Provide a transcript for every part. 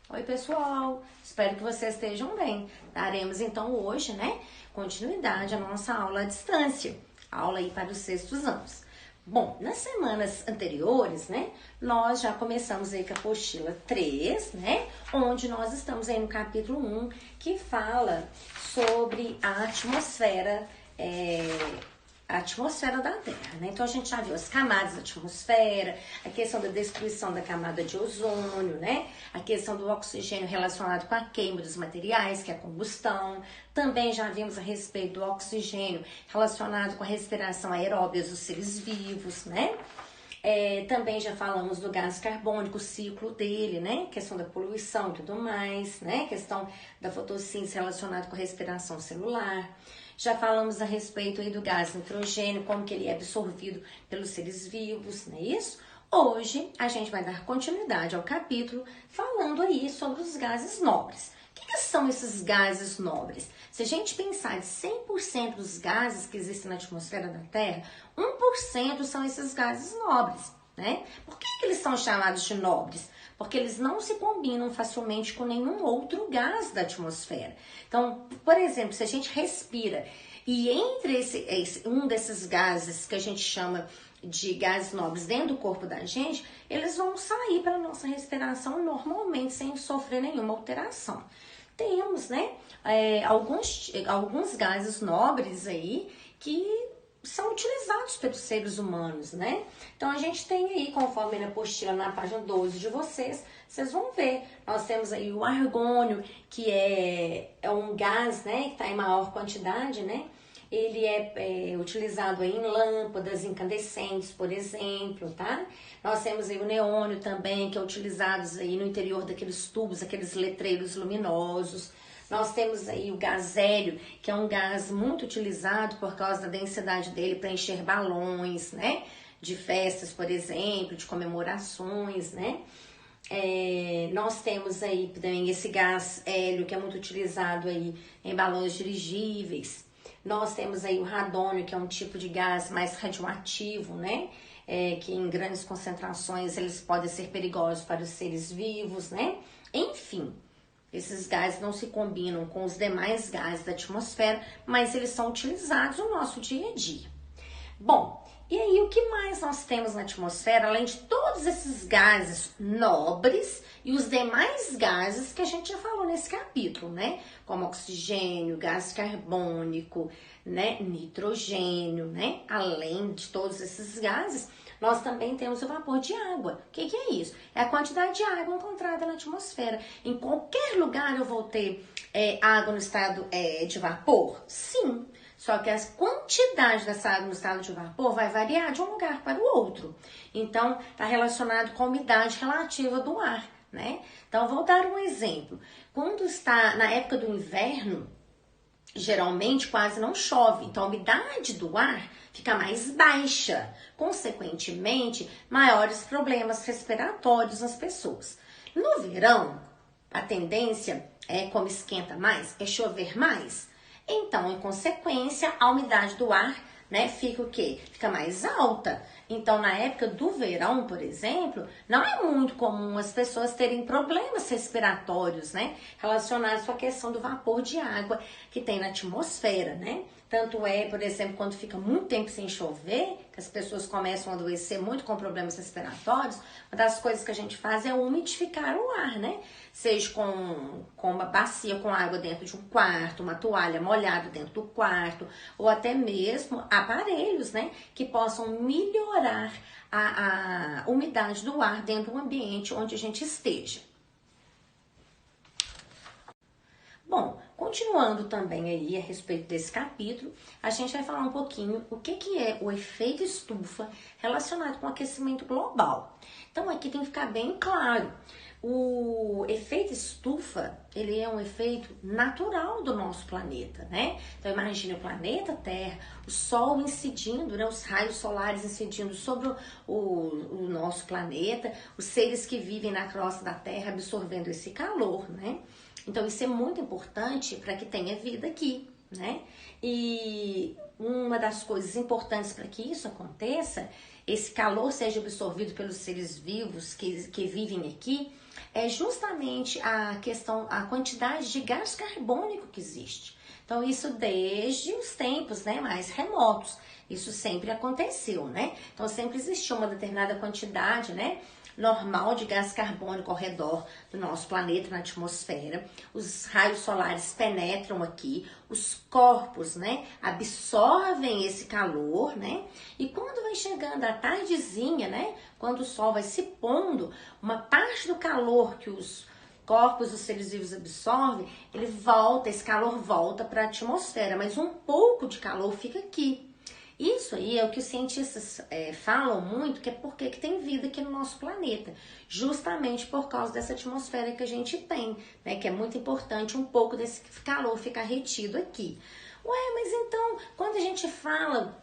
Oi, pessoal! Espero que vocês estejam bem. Daremos então hoje, continuidade à nossa aula à distância, aula aí para os sextos anos. Bom, nas semanas anteriores, nós já começamos aí com a apostila 3, onde nós estamos aí no capítulo 1, que fala sobre a atmosfera da Terra, Então, a gente já viu as camadas da atmosfera, a questão da destruição da camada de ozônio, A questão do oxigênio relacionado com a queima dos materiais, que é a combustão. Também já vimos a respeito do oxigênio relacionado com a respiração aeróbia dos seres vivos, Também já falamos do gás carbônico, o ciclo dele, Questão da poluição e tudo mais, Questão da fotossíntese relacionada com a respiração celular. Já falamos a respeito aí do gás nitrogênio, como que ele é absorvido pelos seres vivos, não é isso? Hoje a gente vai dar continuidade ao capítulo falando aí sobre os gases nobres. O que são esses gases nobres? Se a gente pensar de 100% dos gases que existem na atmosfera da Terra, 1% são esses gases nobres, Por que eles são chamados de nobres? Porque eles não se combinam facilmente com nenhum outro gás da atmosfera. Então, por exemplo, se a gente respira e entre um desses gases que a gente chama de gases nobres dentro do corpo da gente, eles vão sair pela nossa respiração normalmente, sem sofrer nenhuma alteração. Temos, alguns gases nobres aí que são utilizados pelos seres humanos, Então, a gente tem aí, conforme na apostila, na página 12 de vocês vão ver. Nós temos aí o argônio, que é um gás, que está em maior quantidade, Ele é utilizado aí em lâmpadas incandescentes, por exemplo, tá? Nós temos aí o neônio também, que é utilizado aí no interior daqueles tubos, aqueles letreiros luminosos. Nós temos aí o gás hélio, que é um gás muito utilizado por causa da densidade dele para encher balões, De festas, por exemplo, de comemorações, Nós temos aí também esse gás hélio, que é muito utilizado aí em balões dirigíveis. Nós temos aí o radônio, que é um tipo de gás mais radioativo, Que em grandes concentrações eles podem ser perigosos para os seres vivos, Enfim, esses gases não se combinam com os demais gases da atmosfera, mas eles são utilizados no nosso dia a dia. Bom, e aí o que mais nós temos na atmosfera, além de todos esses gases nobres e os demais gases que a gente já falou nesse capítulo, Como oxigênio, gás carbônico, nitrogênio, Além de todos esses gases, nós também temos o vapor de água. O que é isso? É a quantidade de água encontrada na atmosfera. Em qualquer lugar eu vou ter água no estado de vapor? Sim. Só que a quantidade dessa água no estado de vapor vai variar de um lugar para o outro. Então, está relacionado com a umidade relativa do ar, Então, vou dar um exemplo. Quando está na época do inverno, geralmente quase não chove, então a umidade do ar fica mais baixa, consequentemente, maiores problemas respiratórios nas pessoas. No verão, a tendência como esquenta mais, é chover mais. Então, em consequência, a umidade do ar, fica o quê? Fica mais alta. Então, na época do verão, por exemplo, não é muito comum as pessoas terem problemas respiratórios, relacionados com a questão do vapor de água que tem na atmosfera, Tanto por exemplo, quando fica muito tempo sem chover, que as pessoas começam a adoecer muito com problemas respiratórios, uma das coisas que a gente faz é umidificar o ar, Seja com uma bacia com água dentro de um quarto, uma toalha molhada dentro do quarto, ou até mesmo aparelhos, que possam melhorar a umidade do ar dentro do ambiente onde a gente esteja. Bom, continuando também aí a respeito desse capítulo, a gente vai falar um pouquinho o que é o efeito estufa relacionado com o aquecimento global. Então, aqui tem que ficar bem claro. O efeito estufa, ele é um efeito natural do nosso planeta, Então, imagine o planeta Terra, o Sol incidindo, os raios solares incidindo sobre o nosso planeta, os seres que vivem na crosta da Terra absorvendo esse calor, Então, isso é muito importante para que tenha vida aqui, E uma das coisas importantes para que isso aconteça, esse calor seja absorvido pelos seres vivos que vivem aqui, é justamente a quantidade de gás carbônico que existe. Então, isso desde os tempos, né, mais remotos. Isso sempre aconteceu, né? Então, sempre existiu uma determinada quantidade, né, normal de gás carbônico ao redor do nosso planeta, na atmosfera. Os raios solares penetram aqui, os corpos, né, absorvem esse calor, né? E quando vai chegando a tardezinha, né, quando o sol vai se pondo, uma parte do calor que os corpos dos seres vivos absorvem, esse calor volta para a atmosfera, mas um pouco de calor fica aqui. Isso aí é o que os cientistas falam muito, que é porque que tem vida aqui no nosso planeta. Justamente por causa dessa atmosfera que a gente tem, né? Que é muito importante um pouco desse calor ficar retido aqui. Ué, mas então, quando a gente fala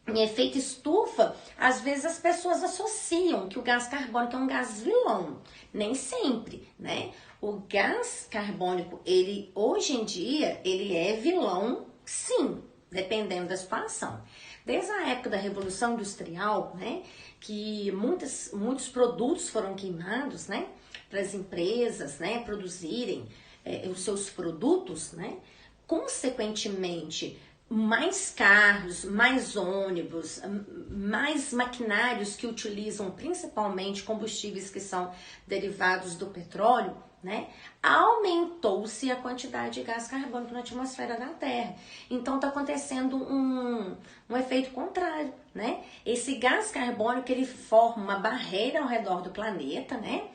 em efeito estufa, às vezes as pessoas associam que o gás carbônico é um gás vilão. Nem sempre, né? O gás carbônico, ele hoje em dia, ele é vilão, sim, dependendo da situação. Desde a época da Revolução Industrial, né, que muitos produtos foram queimados, né, para as empresas, né, produzirem os seus produtos, né, consequentemente, mais carros, mais ônibus, mais maquinários que utilizam principalmente combustíveis que são derivados do petróleo, né? Aumentou-se a quantidade de gás carbônico na atmosfera da Terra. Então está acontecendo um efeito contrário, né? Esse gás carbônico ele forma uma barreira ao redor do planeta, né?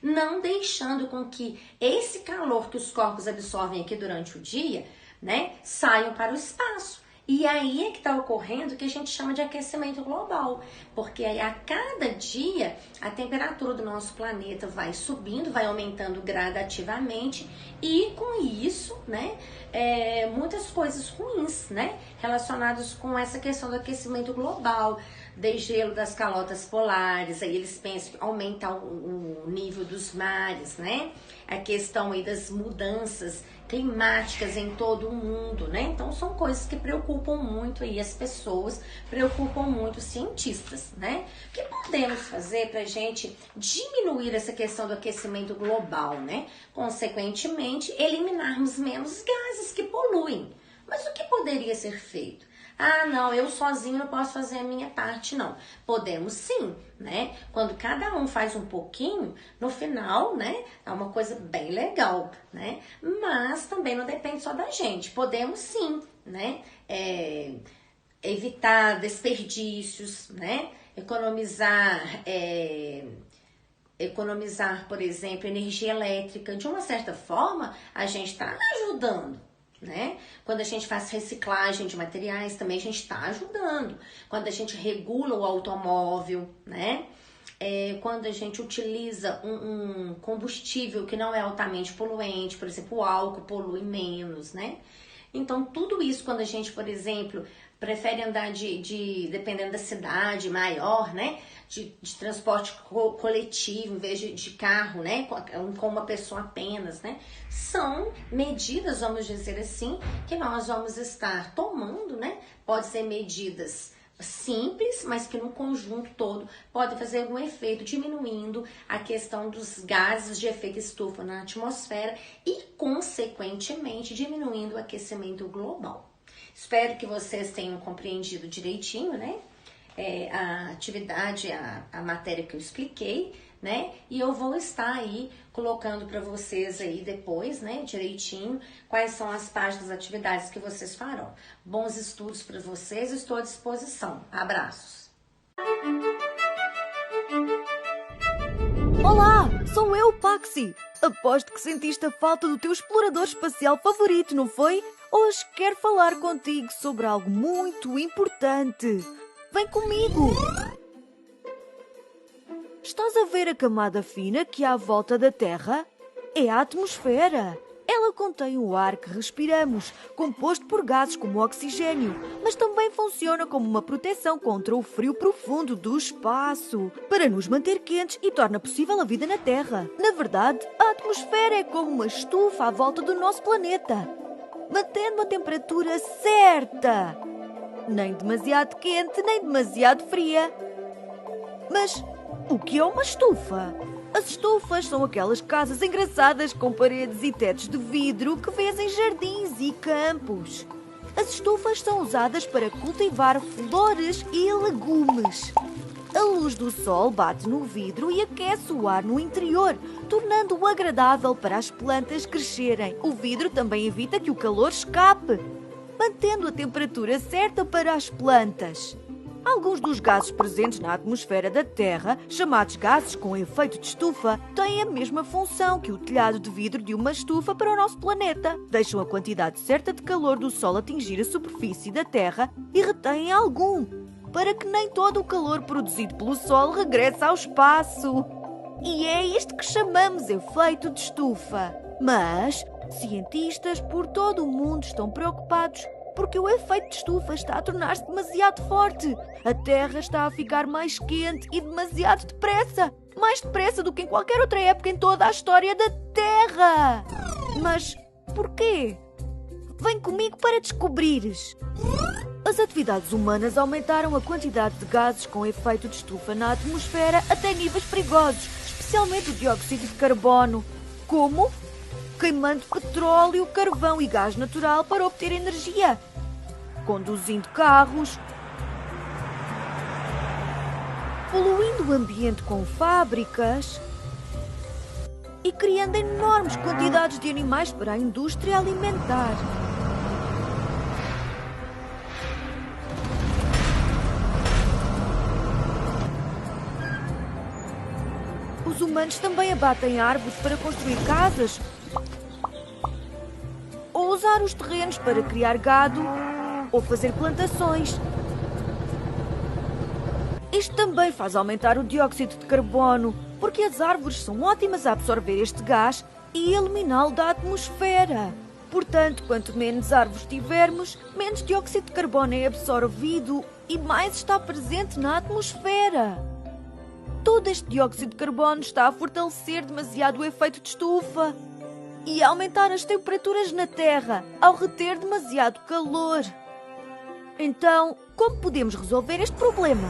Não deixando com que esse calor que os corpos absorvem aqui durante o dia, né, saiam para o espaço. E aí é que está ocorrendo o que a gente chama de aquecimento global, porque aí a cada dia a temperatura do nosso planeta vai subindo, vai aumentando gradativamente e com isso, né, muitas coisas ruins, né, relacionadas com essa questão do aquecimento global, degelo das calotas polares, aí eles pensam que aumenta o nível dos mares, né, a questão aí das mudanças climáticas em todo o mundo, né? Então são coisas que preocupam muito aí as pessoas, preocupam muito os cientistas, né? O que podemos fazer para a gente diminuir essa questão do aquecimento global, né? Consequentemente, eliminarmos menos gases que poluem. Mas o que poderia ser feito? Ah, não, eu sozinho não posso fazer a minha parte, não. Podemos sim, né? Quando cada um faz um pouquinho, no final, né? É uma coisa bem legal, né? Mas também não depende só da gente. Podemos sim, né? Evitar desperdícios, né? Economizar, por exemplo, energia elétrica. De uma certa forma, a gente está ajudando, né? Quando a gente faz reciclagem de materiais, também a gente está ajudando. Quando a gente regula o automóvel, né? Quando a gente utiliza um combustível que não é altamente poluente, por exemplo, o álcool polui menos, né? Então, tudo isso, quando a gente, por exemplo, prefere andar dependendo da cidade, maior, né? De transporte coletivo, em vez de carro, né? Com uma pessoa apenas, né? São medidas, vamos dizer assim, que nós vamos estar tomando, né? Pode ser medidas simples, mas que no conjunto todo pode fazer algum efeito, diminuindo a questão dos gases de efeito estufa na atmosfera e, consequentemente, diminuindo o aquecimento global. Espero que vocês tenham compreendido direitinho, né? A atividade, a matéria que eu expliquei, né? E eu vou estar aí colocando para vocês aí depois, né, direitinho, quais são as páginas, atividades que vocês farão. Bons estudos para vocês, estou à disposição. Abraços! Olá, sou eu, Paxi. Aposto que sentiste a falta do teu explorador espacial favorito, não foi? Hoje quero falar contigo sobre algo muito importante. Vem comigo! Estás a ver a camada fina que há à volta da Terra? É a atmosfera. Ela contém o ar que respiramos, composto por gases como o oxigênio, mas também funciona como uma proteção contra o frio profundo do espaço, para nos manter quentes e torna possível a vida na Terra. Na verdade, a atmosfera é como uma estufa à volta do nosso planeta, mantendo a temperatura certa. Nem demasiado quente, nem demasiado fria. Mas o que é uma estufa? As estufas são aquelas casas engraçadas com paredes e tetos de vidro que vês em jardins e campos. As estufas são usadas para cultivar flores e legumes. A luz do sol bate no vidro e aquece o ar no interior, tornando-o agradável para as plantas crescerem. O vidro também evita que o calor escape, mantendo a temperatura certa para as plantas. Alguns dos gases presentes na atmosfera da Terra, chamados gases com efeito de estufa, têm a mesma função que o telhado de vidro de uma estufa para o nosso planeta. Deixam a quantidade certa de calor do Sol atingir a superfície da Terra e retêm algum, para que nem todo o calor produzido pelo Sol regresse ao espaço. E é isto que chamamos efeito de estufa. Mas cientistas por todo o mundo estão preocupados porque o efeito de estufa está a tornar-se demasiado forte. A Terra está a ficar mais quente e demasiado depressa. Mais depressa do que em qualquer outra época em toda a história da Terra. Mas porquê? Vem comigo para descobrires. As atividades humanas aumentaram a quantidade de gases com efeito de estufa na atmosfera até níveis perigosos, especialmente o dióxido de carbono. Como? Queimando petróleo, carvão e gás natural para obter energia, conduzindo carros, poluindo o ambiente com fábricas e criando enormes quantidades de animais para a indústria alimentar. Os humanos também abatem árvores para construir casas ou usar os terrenos para criar gado ou fazer plantações. Isto também faz aumentar o dióxido de carbono, porque as árvores são ótimas a absorver este gás e eliminá-lo da atmosfera. Portanto, quanto menos árvores tivermos, menos dióxido de carbono é absorvido e mais está presente na atmosfera. Todo este dióxido de carbono está a fortalecer demasiado o efeito de estufa e a aumentar as temperaturas na Terra ao reter demasiado calor. Então, como podemos resolver este problema?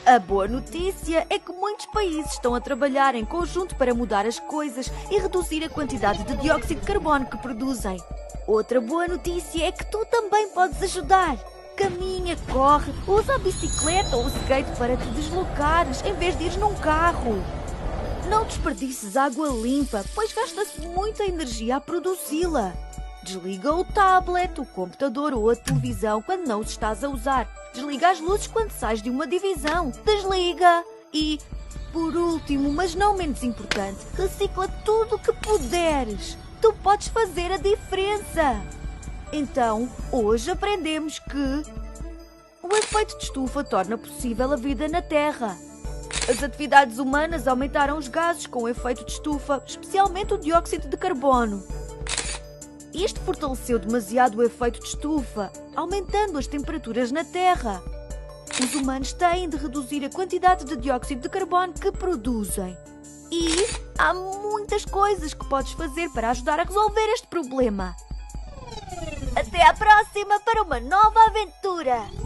A boa notícia é que muitos países estão a trabalhar em conjunto para mudar as coisas e reduzir a quantidade de dióxido de carbono que produzem. Outra boa notícia é que tu também podes ajudar. Caminha, corre, usa a bicicleta ou o skate para te deslocares em vez de ir num carro. Não desperdices água limpa, pois gasta-se muita energia a produzi-la. Desliga o tablet, o computador ou a televisão quando não os estás a usar. Desliga as luzes quando sais de uma divisão. Desliga! E, por último, mas não menos importante, recicla tudo o que puderes. Tu podes fazer a diferença. Então, hoje aprendemos que o efeito de estufa torna possível a vida na Terra. As atividades humanas aumentaram os gases com o efeito de estufa, especialmente o dióxido de carbono. Isto fortaleceu demasiado o efeito de estufa, aumentando as temperaturas na Terra. Os humanos têm de reduzir a quantidade de dióxido de carbono que produzem. E há muitas coisas que podes fazer para ajudar a resolver este problema. Até à próxima para uma nova aventura!